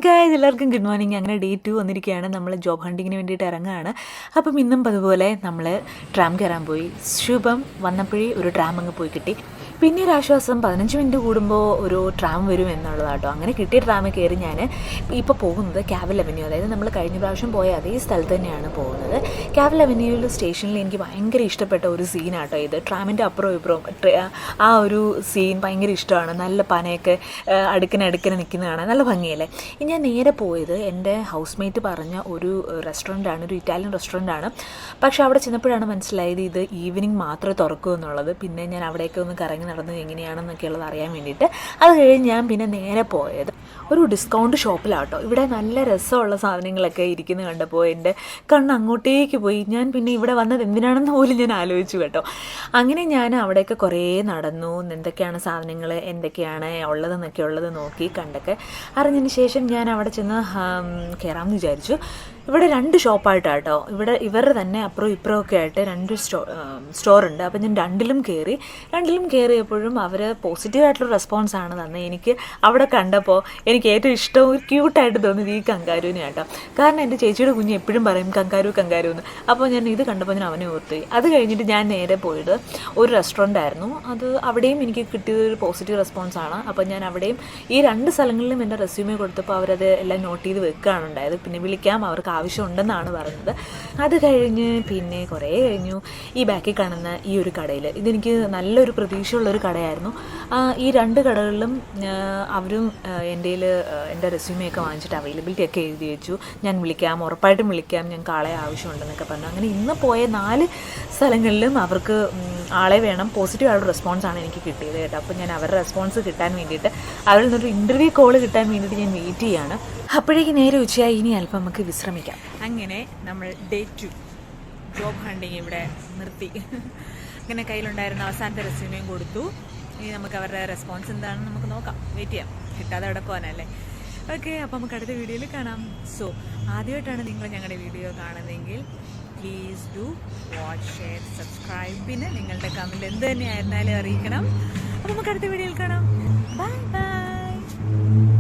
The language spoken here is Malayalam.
ഗായ്സ്, എല്ലാവർക്കും ഗുഡ് മോർണിംഗ്. അങ്ങനെ ഡേ 2 വന്നിരിക്കുകയാണ്. നമ്മൾ ജോബ് ഹണ്ടിങ്ങിന് വേണ്ടിയിട്ട് ഇറങ്ങുകയാണ്. അപ്പം ഇന്നും അതുപോലെ നമ്മൾ ട്രാം കയറാൻ പോയി. ശുഭം വന്നപ്പോഴേ ഒരു ട്രാം അങ്ങ് പോയി കിട്ടി. പിന്നെ ഒരു ആശ്വാസം 15 മിനിറ്റ് കൂടുമ്പോൾ ഒരു ട്രാം വരും എന്നുള്ളതാട്ടോ. അങ്ങനെ കിട്ടിയ ട്രാമിൽ കയറി ഞാൻ ഇപ്പോൾ പോകുന്നത് കാവൽ അവന്യൂ, അതായത് നമ്മൾ കഴിഞ്ഞ പ്രാവശ്യം പോയ അതേ സ്ഥലത്ത് തന്നെയാണ് പോകുന്നത്. കാവൽ അവന്യൂവിൽ സ്റ്റേഷനിൽ എനിക്ക് ഭയങ്കര ഇഷ്ടപ്പെട്ട ഒരു സീനാട്ടോ ഇത്. ട്രാമിൻ്റെ അപ്പുറവും ഇപ്പുറവും ആ ഒരു സീൻ ഭയങ്കര ഇഷ്ടമാണ്. നല്ല പനയൊക്കെ അടുക്കനെ നിൽക്കുന്നതാണ്, നല്ല ഭംഗിയല്ലേ. ഞാൻ നേരെ പോയത് എൻ്റെ ഹൗസ് മേറ്റ് പറഞ്ഞ ഒരു റെസ്റ്റോറൻ്റാണ്, ഒരു ഇറ്റാലിയൻ റെസ്റ്റോറൻ്റാണ്. പക്ഷേ അവിടെ ചെന്നപ്പോഴാണ് മനസ്സിലായത് ഇത് ഈവനിങ് മാത്രമേ തുറക്കൂ എന്നുള്ളത്. പിന്നെ ഞാൻ അവിടെയൊക്കെ ഒന്ന് കറങ്ങി നടന്നത് എങ്ങനെയാണെന്നൊക്കെയുള്ളത് അറിയാൻ വേണ്ടിയിട്ട് അത് കഴിഞ്ഞ് ഞാൻ പിന്നെ നേരെ പോയത് ഒരു ഡിസ്കൗണ്ട് ഷോപ്പിലാട്ടോ. ഇവിടെ നല്ല രസമുള്ള സാധനങ്ങളൊക്കെ ഇരിക്കുന്നത് കണ്ടപ്പോൾ എൻ്റെ കണ്ണ് അങ്ങോട്ടേക്ക് പോയി. ഞാൻ പിന്നെ ഇവിടെ വന്നത് എന്തിനാണെന്ന് പോലും ഞാൻ ആലോചിച്ചു കേട്ടോ. അങ്ങനെ ഞാൻ അവിടെയൊക്കെ കുറേ നടന്നു. എന്തൊക്കെയാണ് സാധനങ്ങൾ, എന്തൊക്കെയാണ് ഉള്ളതെന്നൊക്കെ ഉള്ളത് നോക്കി കണ്ടൊക്കെ അറിഞ്ഞതിന് ശേഷം ഞാൻ അവിടെ ചെന്ന് കയറാമെന്ന് വിചാരിച്ചു. ഇവിടെ 2 ഷോപ്പായിട്ടാട്ടോ. ഇവിടെ ഇവരുടെ തന്നെ അപ്പുറവും ഇപ്പുറവും ഒക്കെ ആയിട്ട് 2 സ്റ്റോറുണ്ട്. അപ്പം ഞാൻ രണ്ടിലും കയറിയപ്പോഴും അവർ പോസിറ്റീവായിട്ടുള്ള റെസ്പോൺസാണ് തന്നെ. എനിക്ക് അവിടെ കണ്ടപ്പോൾ എനിക്ക് ഏറ്റവും ഇഷ്ടവും ഒരു ക്യൂട്ടായിട്ട് തോന്നിയത് ഈ കങ്കാരുവിനെ ആട്ടോ. കാരണം എൻ്റെ ചേച്ചിയുടെ കുഞ്ഞ് എപ്പോഴും പറയും കങ്കാരു എന്ന്. അപ്പോൾ ഞാൻ ഇത് കണ്ടപ്പോൾ ഞാൻ അവനെ ഓർത്തുപോയി. അത് കഴിഞ്ഞിട്ട് ഞാൻ നേരെ പോയത് ഒരു റെസ്റ്റോറൻ്റ് ആയിരുന്നു. അത് അവിടെയും എനിക്ക് കിട്ടിയത് ഒരു പോസിറ്റീവ് റെസ്പോൺസാണ്. അപ്പോൾ ഞാൻ അവിടെയും ഈ 2 സ്ഥലങ്ങളിലും എൻ്റെ റെസ്യൂമേ കൊടുത്തപ്പോൾ അവരത് എല്ലാം നോട്ട് ചെയ്ത് വെക്കുകയാണ് ഉണ്ടായത്. പിന്നെ വിളിക്കാം, അവർക്ക് ആവശ്യമുണ്ടെന്നാണ് പറഞ്ഞത്. അത് കഴിഞ്ഞ് പിന്നെ കുറേ കഴിഞ്ഞു ഈ ബാക്കിൽ കാണുന്ന ഈ ഒരു കടയിൽ. ഇതെനിക്ക് നല്ലൊരു പ്രതീക്ഷയുള്ളൊരു കടയായിരുന്നു. ഈ 2 കടകളിലും അവരും എൻ്റെ റെസ്യൂമൊക്കെ വാങ്ങിച്ചിട്ട് അവൈലബിലിറ്റി ഒക്കെ എഴുതി വെച്ചു. ഞാൻ വിളിക്കാം, ഉറപ്പായിട്ടും വിളിക്കാം, ഞങ്ങൾക്ക് ആളെ ആവശ്യമുണ്ടെന്നൊക്കെ പറഞ്ഞു. അങ്ങനെ ഇന്ന് പോയ 4 സ്ഥലങ്ങളിലും അവർക്ക് ആളെ വേണം, പോസിറ്റീവായിട്ടുള്ള റെസ്പോൺസാണ് എനിക്ക് കിട്ടിയത് കേട്ടോ. അപ്പോൾ ഞാൻ അവരുടെ റെസ്പോൺസ് കിട്ടാൻ വേണ്ടിയിട്ട് അവരിൽ നിന്നൊരു ഇൻ്റർവ്യൂ കോൾ കിട്ടാൻ വേണ്ടിയിട്ട് ഞാൻ വെയിറ്റ് ചെയ്യാണ്. അപ്പോഴേക്ക് നേരെ ഉച്ചയായി. ഇനി അല്പം നമുക്ക് വിശ്രമിക്കാം. അങ്ങനെ നമ്മൾ ഡേ 2 ജോബ് ഹണ്ടിങ് ഇവിടെ നിർത്തി. അങ്ങനെ കയ്യിലുണ്ടായിരുന്ന അവസാനത്തെ റെസ്യൂമേയും കൊടുത്തു. ഇനി നമുക്ക് അവരുടെ റെസ്പോൺസ് എന്താണെന്ന് നമുക്ക് നോക്കാം, വെയിറ്റ് ചെയ്യാം. കിട്ടാതെ അവിടെ പോകാനല്ലേ. ഓക്കെ, അപ്പോൾ നമുക്ക് അടുത്ത വീഡിയോയിൽ കാണാം. സോ ആദ്യമായിട്ടാണ് നിങ്ങൾ ഞങ്ങളുടെ വീഡിയോ കാണുന്നതെങ്കിൽ please do watch, share, subscribe. പിന്നെ നിങ്ങളുടെ കമൻറ്റ് എന്ത് തന്നെയായിരുന്നാലും അറിയിക്കണം. അപ്പോൾ നമുക്ക് അടുത്ത വീഡിയോയിൽ കാണാം. Bye bye.